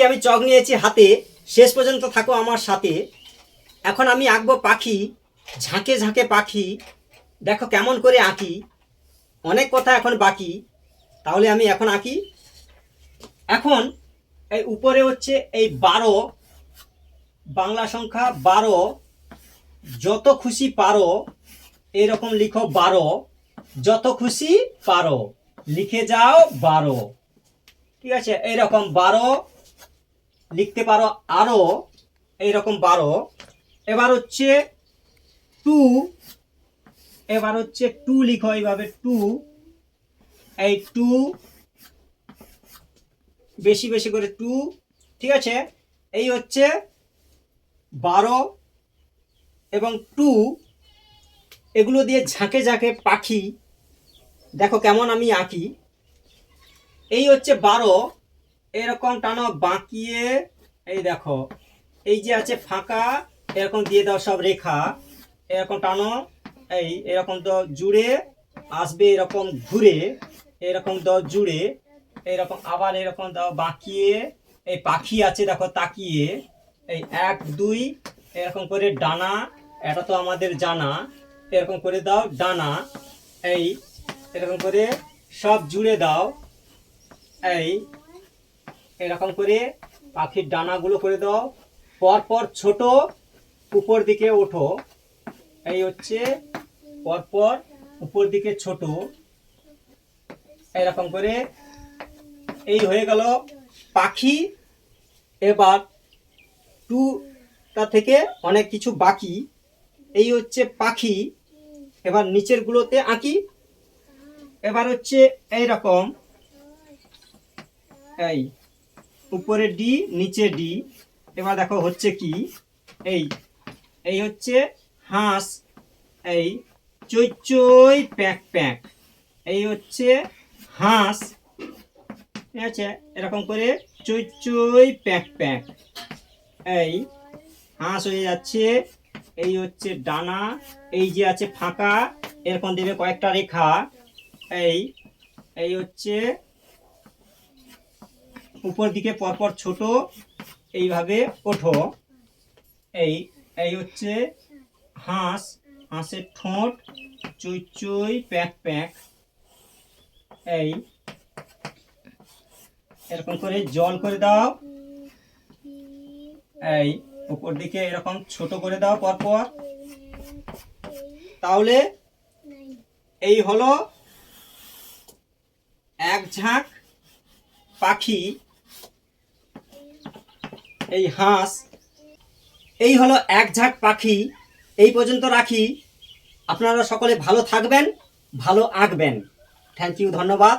আমি চক নিয়েছি হাতে, শেষ পর্যন্ত থাকো আমার সাথে। এখন আমি আঁকবো পাখি, ঝাঁকে ঝাঁকে পাখি, দেখো কেমন করে আঁকি। অনেক কথা এখন বাকি, তাহলে আমি এখন আঁকি। এখন এই উপরে হচ্ছে এই 12, বাংলা সংখ্যা 12, যত খুশি পারো এরকম লিখো 12, যত খুশি পারো লিখে যাও 12। ঠিক আছে, এইরকম 12 লিখতে পারো আরো, এইরকম 12। এবার হচ্ছে 2, এবার হচ্ছে 2 লিখো এইভাবে 2, এই 2 বেশি বেশি করে 2। ঠিক আছে, এই হচ্ছে 12 এবং 2, এগুলো দিয়ে ঝাঁকে ঝাঁকে পাখি, দেখো কেমন আমি আঁকি। এই হচ্ছে 12, এরকম টানো বাঁকিয়ে, এই দেখো এই যে আছে ফাঁকা, এরকম দিয়ে দাও সব রেখা, এরকম টানো, এই এরকম দাও জুড়ে আসবে, এরকম ঘুরে এরকম দাও জুড়ে, এরকম আবার এরকম দাও বাঁকিয়ে, এই পাখি আছে দেখো তাকিয়ে, এই 1 2 এরকম করে ডানা, এটা তো আমাদের জানা, এরকম করে দাও ডানা, এই এরকম করে সব জুড়ে দাও, এই এরকম করে পাখির ডানাগুলো করে দাও, পরপর ছোট উপর দিকে ওঠো, এই হচ্ছে পরপর উপর দিকে ছোট, এরকম করে। এই হয়ে গেল পাখি। এবার 2টা থেকে অনেক কিছু বাকি, এই হচ্ছে পাখি। এবার নিচের গুলোতে আঁকি। এবার হচ্ছে এইরকম, এই উপরে ডি নিচে ডি। এবার দেখো হচ্ছে কি, এই এই হচ্ছে হাঁস, এই চই চই প্যাঁক প্যাঁক, এই হচ্ছে হাঁস। ঠিক আছে, এরকম করে চই চই প্যাঁক প্যাঁক, এই হাঁস হয়ে যাচ্ছে। এই হচ্ছে ডানা, এই যে আছে ফাঁকা, এরকম দেবে কয়েকটা রেখা, এই এই হচ্ছে উপর দিকে পরপর ছোট, এইভাবে ওঠো, এই এই হচ্ছে হাঁস, হাঁসের ঠোঁট চুই চুই প্যাঁক প্যাঁক, এই এরকম করে জল করে দাও, এই উপর দিকে এরকম ছোট করে দাও পরপর। তাহলে এই হলো এক ঝাঁক পাখি, এই হাঁস, এই হলো এক ঝাঁক পাখি। এই পর্যন্ত রাখি। আপনারা সকলে ভালো থাকবেন, ভালো আঁকবেন। থ্যাংক ইউ, ধন্যবাদ।